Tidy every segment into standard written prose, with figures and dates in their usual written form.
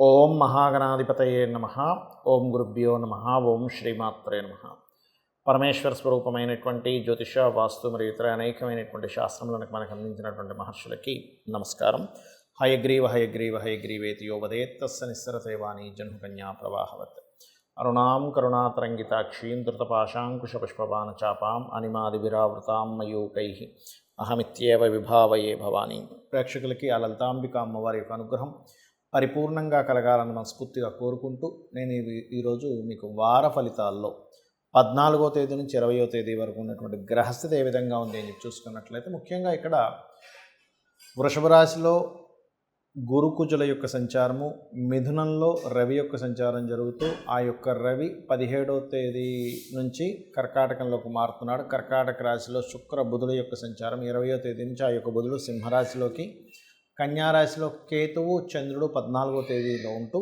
ఓం మహాగణాధిపతయే నమః. ఓం గురుభ్యో నమః. ఓం శ్రీమాత్రే నమః. పరమేశ్వర స్వరూపమైనటువంటి జ్యోతిష, వాస్తు మరియు ఇతర అనేకమైనటువంటి శాస్త్రములను మనకు అందించినటువంటి మహర్షులకి నమస్కారం. హయగ్రీవ హయగ్రీవ హయగ్రీవేతి యో వదేత్తస్స నిస్సరతేవాణి జన్మకన్యా ప్రవాహవత్. అరుణాం కరుణాతరంగితాక్షీం ధృతపాశాంకుశపుష్పబాణచాపాం అనిమాదివిరావృతాం మయూకై అహమిత్యేవ విభావయే భవానీ. ప్రేక్షకులకి ఆ లలితాంబిక అమ్మవారి యొక్క అనుగ్రహం పరిపూర్ణంగా కలగాలని మనస్ఫూర్తిగా కోరుకుంటూ నేను ఈరోజు మీకు వార ఫలితాల్లో 14వ తేదీ నుంచి 20వ తేదీ వరకు ఉన్నటువంటి గ్రహస్థితి ఏ విధంగా ఉంది అని చూసుకున్నట్లయితే, ముఖ్యంగా ఇక్కడ వృషభ రాశిలో గురుకుజుల యొక్క సంచారము, మిథునంలో రవి యొక్క సంచారం జరుగుతూ ఆ యొక్క రవి 17వ తేదీ నుంచి కర్కాటకంలోకి మారుతున్నాడు. కర్కాటక రాశిలో శుక్ర బుధుల యొక్క సంచారం 20వ తేదీ నుంచి ఆ యొక్క బుధుడు సింహరాశిలోకి, కన్యారాశిలో కేతువు చంద్రుడు 14వ తేదీలో ఉంటూ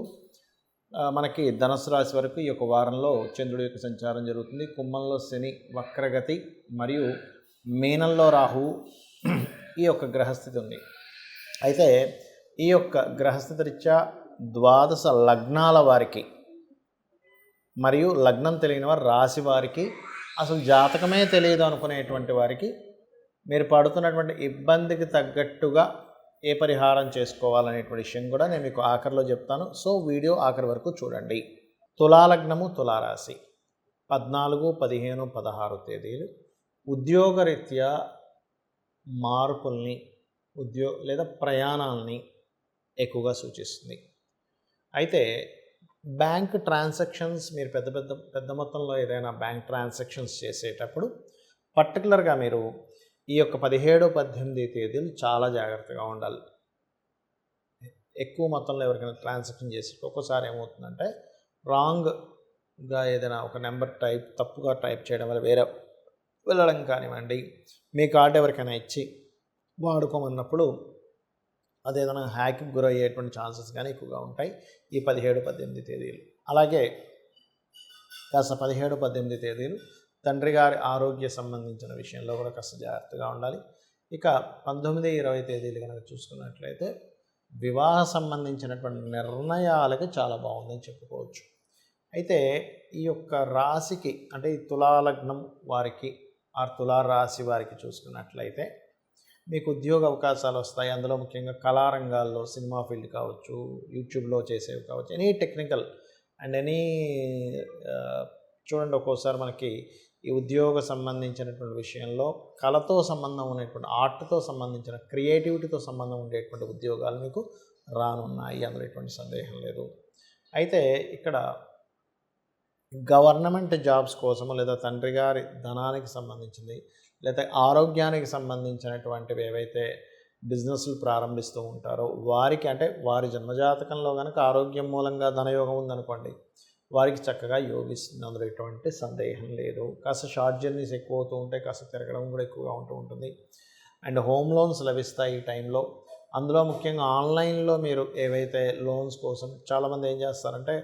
మనకి ధనుసు రాశి వరకు ఈ యొక్క వారంలో చంద్రుడి యొక్క సంచారం జరుగుతుంది. కుంభంలో శని వక్రగతి మరియు మీనంలో రాహువు ఈ యొక్క గ్రహస్థితి ఉంది. అయితే ఈ యొక్క గ్రహస్థితి రీత్యా ద్వాదశ లగ్నాల వారికి మరియు లగ్నం తెలియని వారు, రాశి వారికి, అసలు జాతకమే తెలియదు అనుకునేటువంటి వారికి మీరు పడుతున్నటువంటి ఇబ్బందికి తగ్గట్టుగా ఏ పరిహారం చేసుకోవాలనేటువంటి విషయం కూడా నేను మీకు ఆఖరిలో చెప్తాను. సో వీడియో ఆఖరి వరకు చూడండి. తులాలగ్నము, తులారాశి 14, 15, 16 తేదీలు ఉద్యోగరీత్యా మార్పుల్ని లేదా ప్రయాణాలని ఎక్కువగా సూచిస్తుంది. అయితే బ్యాంక్ ట్రాన్సాక్షన్స్, మీరు పెద్ద మొత్తంలో ఏదైనా బ్యాంక్ ట్రాన్సాక్షన్స్ చేసేటప్పుడు పర్టికులర్గా మీరు ఈ యొక్క 17, 18 తేదీలు చాలా జాగ్రత్తగా ఉండాలి. ఎక్కువ మొత్తంలో ఎవరికైనా ట్రాన్సాక్షన్ చేసి ఒక్కోసారి ఏమవుతుందంటే రాంగ్గా ఏదైనా ఒక నెంబర్ తప్పుగా టైప్ చేయడం వల్ల వేరే వెళ్ళడం కానివ్వండి, మీ కార్డు ఎవరికైనా ఇచ్చి వాడుకోమన్నప్పుడు అదేదైనా హ్యాకింగ్ గురయ్యేటువంటి ఛాన్సెస్ కానీ ఎక్కువగా ఉంటాయి ఈ 17, 18 తేదీలు. అలాగే కాస్త 17, 18 తేదీలు తండ్రి గారి ఆరోగ్య సంబంధించిన విషయంలో కూడా కాస్త జాగ్రత్తగా ఉండాలి. ఇక 19, 20 తేదీలు కనుక చూసుకున్నట్లయితే వివాహ సంబంధించినటువంటి నిర్ణయాలకి చాలా బాగుందని చెప్పుకోవచ్చు. అయితే ఈ యొక్క రాశికి, అంటే ఈ తులాలగ్నం వారికి ఆ తులారాశి వారికి చూసుకున్నట్లయితే మీకు ఉద్యోగ అవకాశాలు వస్తాయి. అందులో ముఖ్యంగా కళారంగాల్లో, సినిమా ఫీల్డ్ కావచ్చు, యూట్యూబ్లో చేసేవి కావచ్చు, ఎనీ టెక్నికల్ అండ్ ఎనీ చూడండి, ఒక్కోసారి మనకి ఈ ఉద్యోగ సంబంధించినటువంటి విషయంలో కళతో సంబంధం ఉన్నటువంటి, ఆర్ట్తో సంబంధించిన, క్రియేటివిటీతో సంబంధం ఉండేటువంటి ఉద్యోగాలు మీకు రానున్నాయి, అందులో ఎటువంటి సందేహం లేదు. అయితే ఇక్కడ గవర్నమెంట్ జాబ్స్ కోసము లేదా తండ్రి గారి ధనానికి సంబంధించింది లేదా ఆరోగ్యానికి సంబంధించినటువంటివి ఏవైతే బిజినెస్లు ప్రారంభిస్తూ ఉంటారో వారికి, అంటే వారి జన్మజాతకంలో కనుక ఆరోగ్యం మూలంగా ధనయోగం ఉందనుకోండి, వారికి చక్కగా యోగిస్తుంది, అందులో ఎటువంటి సందేహం లేదు. కాస్త షార్ట్ జర్నీస్ ఎక్కువ అవుతూ ఉంటాయి, కాస్త తిరగడం కూడా ఎక్కువగా ఉంటుంది. అండ్ హోమ్ లోన్స్ లభిస్తాయి ఈ టైంలో. అందులో ముఖ్యంగా ఆన్లైన్లో మీరు ఏవైతే లోన్స్ కోసం చాలామంది ఏం చేస్తారంటే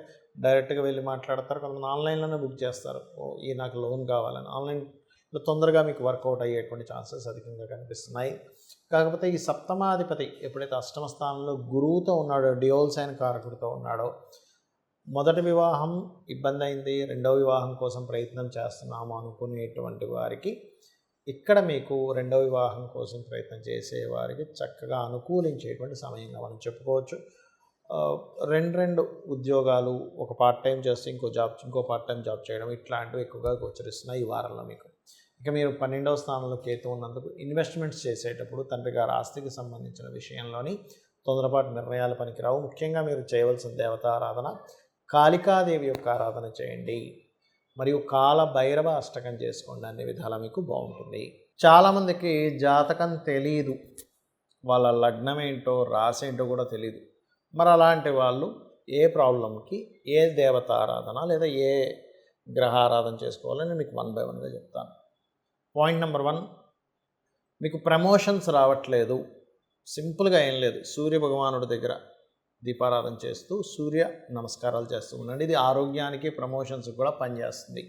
డైరెక్ట్గా వెళ్ళి మాట్లాడతారు, కొంతమంది ఆన్లైన్లోనే బుక్ చేస్తారు. ఈ నాకు లోన్ కావాలని ఆన్లైన్లో తొందరగా మీకు వర్కౌట్ అయ్యేటువంటి ఛాన్సెస్ అధికంగా కనిపిస్తున్నాయి. కాకపోతే ఈ సప్తమాధిపతి ఎప్పుడైతే అష్టమ స్థానంలో గురువుతో ఉన్నాడో, డ్యూయల్ సైన్ కారకుడితో ఉన్నాడో, మొదటి వివాహం ఇబ్బంది అయింది, రెండవ వివాహం కోసం ప్రయత్నం చేస్తున్నాము అనుకునేటువంటి వారికి ఇక్కడ మీకు రెండవ వివాహం కోసం ప్రయత్నం చేసేవారికి చక్కగా అనుకూలించేటువంటి సమయంగా మనం చెప్పుకోవచ్చు. రెండు ఉద్యోగాలు, ఒక పార్ట్ టైం చేస్తే ఇంకో పార్ట్ టైం జాబ్ చేయడం, ఇట్లాంటివి ఎక్కువగా గోచరిస్తున్నాయి ఈ వారంలో మీకు. ఇక మీరు 12వ స్థానంలో కేతు ఉన్నందుకు ఇన్వెస్ట్మెంట్స్ చేసేటప్పుడు తండ్రి గారి ఆస్తికి సంబంధించిన విషయంలోని తొందరపాటు నిర్ణయాలు పనికిరావు. ముఖ్యంగా మీరు చేయవలసిన దేవతారాధన కాళికాదేవి యొక్క ఆరాధన చేయండి, మరియు కాల భైరవ అష్టకం చేసుకోండి, అన్ని విధాలా మీకు బాగుంటుంది. చాలామందికి జాతకం తెలీదు, వాళ్ళ లగ్నం ఏంటో రాశి ఏంటో కూడా తెలియదు. మరి అలాంటి వాళ్ళు ఏ ప్రాబ్లంకి ఏ దేవతారాధన లేదా ఏ గ్రహారాధన చేసుకోవాలని మీకు 1 by 1గా చెప్తాను. పాయింట్ నెంబర్ 1, మీకు ప్రమోషన్స్ రావట్లేదు, సింపుల్గా ఏం లేదు, సూర్య భగవానుడి దగ్గర దీపారాధన చేస్తూ సూర్య నమస్కారాలు చేస్తూ ఉండండి. ఇది ఆరోగ్యానికి, ప్రమోషన్స్కి కూడా పనిచేస్తుంది.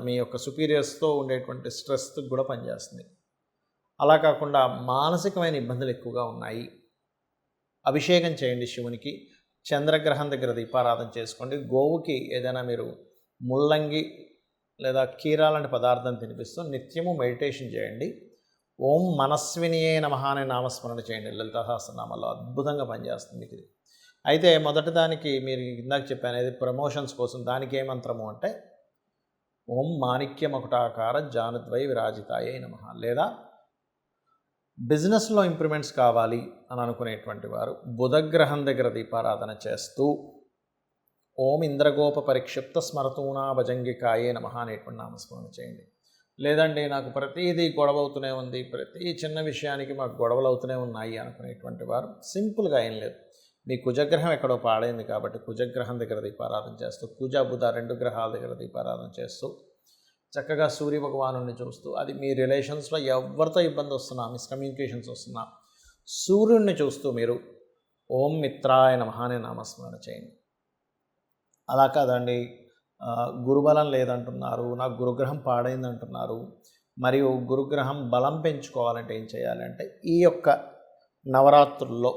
మీ యొక్క సుపీరియర్స్తో ఉండేటువంటి స్ట్రెస్కి కూడా పనిచేస్తుంది. అలా కాకుండా మానసికమైన ఇబ్బందులు ఎక్కువగా ఉన్నాయి, అభిషేకం చేయండి శివునికి. చంద్రగ్రహం దగ్గర దీపారాధన చేసుకోండి. గోవుకి ఏదైనా మీరు ముల్లంగి లేదా కీరా లాంటి పదార్థం తినిపిస్తూ నిత్యము మెడిటేషన్ చేయండి. ఓం మనస్వినియే నమః అనే నామస్మరణ చేయండి. లలితా సహస్రనామాల్లో అద్భుతంగా పనిచేస్తుంది మీకు ఇది. అయితే మొదటి దానికి మీరు ఇందాక చెప్పాను, ఇది ప్రమోషన్స్ కోసం. దానికి ఏ మంత్రము అంటే ఓం మాణిక్యమకుటాకార జానుద్వై విరాజితాయే నమః. లేదా బిజినెస్లో ఇంప్రూవ్మెంట్స్ కావాలి అని అనుకునేటువంటి వారు బుధగ్రహం దగ్గర దీపారాధన చేస్తూ ఓం ఇంద్రగోప పరిక్షిప్త స్మరతూనా భజంగికాయే నమః అనేటువంటి నామస్మరణ చేయండి. లేదండి నాకు ప్రతిదీ గొడవ అవుతూనే ఉంది, ప్రతి చిన్న విషయానికి మాకు గొడవలు అవుతూనే ఉన్నాయి అనుకునేటువంటి వారు సింపుల్గా ఏం లేదు, మీ కుజగ్రహం ఎక్కడో పాడైంది కాబట్టి కుజగ్రహం దగ్గర దీపారాధన చేస్తూ, కుజ బుధ 2 గ్రహాల దగ్గర దీపారాధన చేస్తూ చక్కగా సూర్య భగవాను చూస్తూ, అది మీ రిలేషన్స్లో ఎవరితో ఇబ్బంది వస్తున్నా, మిస్కమ్యూనికేషన్స్ వస్తున్నా సూర్యుడిని చూస్తూ మీరు ఓం మిత్రాయ నమః అనే నామస్మరణ చేయండి. అలా కాదండి, గురుబలం లేదంటున్నారు, నాకు గురుగ్రహం పాడైంది అంటున్నారు, మరియు గురుగ్రహం బలం పెంచుకోవాలంటే ఏం చేయాలంటే ఈ యొక్క నవరాత్రుల్లో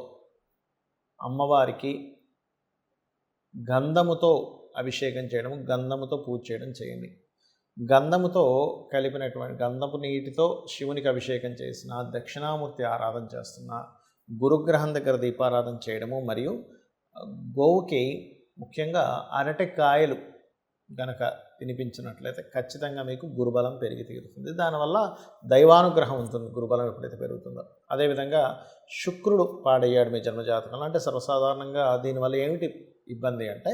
అమ్మవారికి గంధముతో అభిషేకం చేయడం, గంధముతో పూజ చేయడం చేయండి. గంధముతో కలిపినటువంటి గంధపు నీటితో శివునికి అభిషేకం చేసిన, దక్షిణామూర్తి ఆరాధన చేస్తున్న, గురుగ్రహం దగ్గర దీపారాధన చేయడము, మరియు గోవుకి ముఖ్యంగా అరటికాయలు కనుక తినిపించినట్లయితే ఖచ్చితంగా మీకు గురుబలం పెరిగి తీరుతుంది. దానివల్ల దైవానుగ్రహం ఉంటుంది గురుబలం ఎప్పుడైతే పెరుగుతుందో. అదేవిధంగా శుక్రుడు పాడయ్యాడు మీ జన్మజాతకంలో అంటే సర్వసాధారణంగా దీనివల్ల ఏమిటి ఇబ్బంది అంటే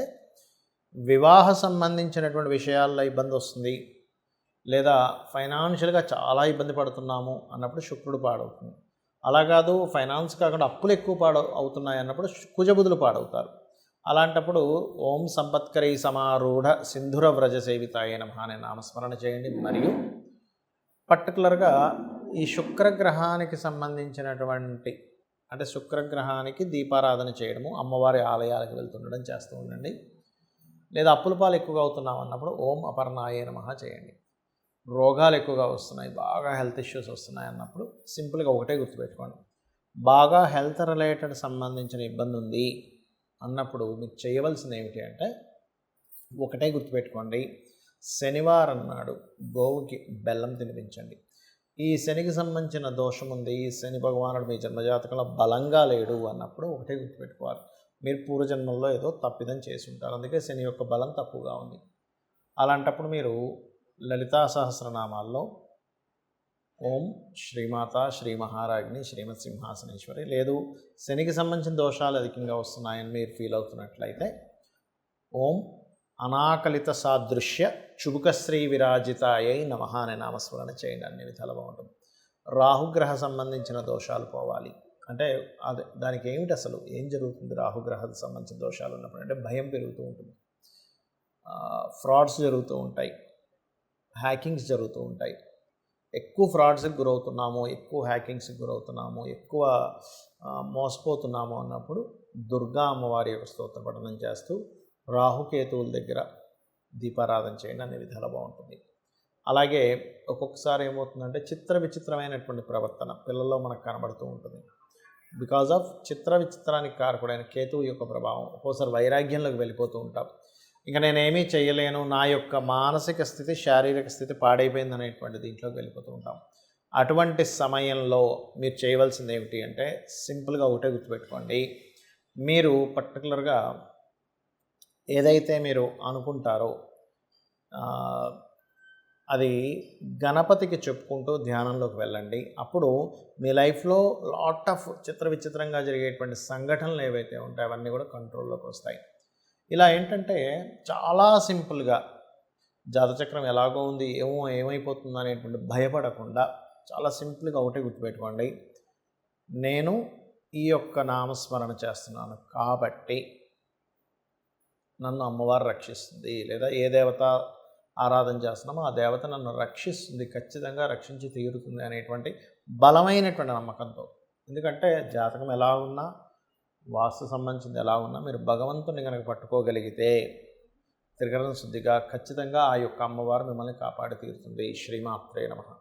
వివాహ సంబంధించినటువంటి విషయాల్లో ఇబ్బంది వస్తుంది, లేదా ఫైనాన్షియల్గా చాలా ఇబ్బంది పడుతున్నాము అన్నప్పుడు శుక్రుడు పాడవుతుంది. అలా కాదు ఫైనాన్స్ కాకుండా అప్పులు ఎక్కువ అవుతున్నాయి అన్నప్పుడు కుజబుధులు పాడవుతారు. అలాంటప్పుడు ఓం సంపత్కరీ సమారూఢ సింధుర వ్రజ సేవితాయ నమః అనే నామస్మరణ చేయండి. మరియు పర్టికులర్గా ఈ శుక్రగ్రహానికి సంబంధించినటువంటి అంటే శుక్రగ్రహానికి దీపారాధన చేయడము, అమ్మవారి ఆలయాలకు వెళ్తుండడం చేస్తూ ఉండండి. లేదా అప్పుల పాలు ఎక్కువగా అవుతున్నాం అన్నప్పుడు ఓం అపర్ణాయే నమః చేయండి. రోగాలు ఎక్కువగా వస్తున్నాయి, బాగా హెల్త్ ఇష్యూస్ వస్తున్నాయి అన్నప్పుడు సింపుల్గా ఒకటే గుర్తుపెట్టుకోండి, బాగా హెల్త్ రిలేటెడ్ సంబంధించిన ఇబ్బంది ఉంది అన్నప్పుడు మీరు చేయవలసింది ఏమిటి అంటే ఒకటే గుర్తుపెట్టుకోండి, శనివారం నాడు గోవుకి బెల్లం తినిపించండి. ఈ శనికి సంబంధించిన దోషం ఉంది, శని భగవానుడు మీ జన్మజాతకంలో బలంగా లేడు అన్నప్పుడు ఒకటే గుర్తుపెట్టుకోవాలి, మీరు పూర్వజన్మల్లో ఏదో తప్పిదం చేసి ఉంటారు, అందుకే శని యొక్క బలం తక్కువగా ఉంది. అలాంటప్పుడు మీరు లలితా సహస్రనామాల్లో ఓం శ్రీమాత శ్రీ మహారాజ్ని శ్రీమత్ సింహాసనేశ్వరి, లేదు శనికి సంబంధించిన దోషాలు అధికంగా వస్తున్నాయని మీరు ఫీల్ అవుతున్నట్లయితే ఓం అనాకలిత సాదృశ్య చుబుకశ్రీ విరాజితాయై నమః అనే నామస్మరణ చేయండి. అన్ని విధాలు బాగుంటుంది. రాహుగ్రహ సంబంధించిన దోషాలు పోవాలి అంటే అదే దానికి ఏమిటి అసలు ఏం జరుగుతుంది, రాహుగ్రహకు సంబంధించిన దోషాలు ఉన్నప్పుడు అంటే భయం పెరుగుతూ ఉంటుంది, ఫ్రాడ్స్ జరుగుతూ ఉంటాయి, హ్యాకింగ్స్ జరుగుతూ ఉంటాయి, ఎక్కువ ఫ్రాడ్స్కి గురవుతున్నాము, ఎక్కువ హ్యాకింగ్స్కి గురవుతున్నాము, ఎక్కువ మోసపోతున్నాము అన్నప్పుడు దుర్గా అమ్మవారి యొక్క స్తోత్ర పఠనం చేస్తూ రాహుకేతువుల దగ్గర దీపారాధన చేయండి. అన్ని విధాలు బాగుంటుంది. అలాగే ఒక్కొక్కసారి ఏమవుతుందంటే చిత్ర విచిత్రమైనటువంటి ప్రవర్తన పిల్లల్లో మనకు కనబడుతూ ఉంటుంది. బికాజ్ ఆఫ్ చిత్ర విచిత్రానికి కారకుడైన కేతువు యొక్క ప్రభావం ఒక్కోసారి వైరాగ్యంలోకి వెళ్ళిపోతూ ఉంటాం. ఇంకా నేనేమీ చేయలేను, నా యొక్క మానసిక స్థితి శారీరక స్థితి పాడైపోయింది అనేటువంటి దీంట్లోకి వెళ్ళిపోతూ ఉంటాం. అటువంటి సమయంలో మీరు చేయవలసింది ఏమిటి అంటే సింపుల్గా ఒకటే గుర్తుపెట్టుకోండి, మీరు పర్టికులర్గా ఏదైతే మీరు అనుకుంటారో అది గణపతికి చెప్పుకుంటూ ధ్యానంలోకి వెళ్ళండి. అప్పుడు మీ లైఫ్లో లాట్ ఆఫ్ చిత్ర విచిత్రంగా జరిగేటువంటి సంఘటనలు ఏవైతే ఉంటాయో అవన్నీ కూడా కంట్రోల్లోకి వస్తాయి. ఇలా ఏంటంటే చాలా సింపుల్గా జాతచక్రం ఎలాగో ఉంది ఏమైపోతుందో అనేటువంటి భయపడకుండా చాలా సింపుల్గా ఒకటే గుర్తుపెట్టుకోండి, నేను ఈ యొక్క నామస్మరణ చేస్తున్నాను కాబట్టి నన్ను అమ్మవారు రక్షిస్తుంది, లేదా ఏ దేవత ఆరాధన చేస్తున్నామో ఆ దేవత నన్ను రక్షిస్తుంది, ఖచ్చితంగా రక్షించి తీరుతుంది అనేటువంటి బలమైనటువంటి నమ్మకంతో. ఎందుకంటే జాతకం ఎలా ఉన్నా, వాస్తు సంబంధించింది ఎలా ఉన్నా, మీరు భగవంతుని కనుక పట్టుకోగలిగితే త్రికరణ శుద్ధిగా ఖచ్చితంగా ఆ యొక్క అమ్మవారు మిమ్మల్ని కాపాడి తీరుతుంది. శ్రీమాత్రే నమః.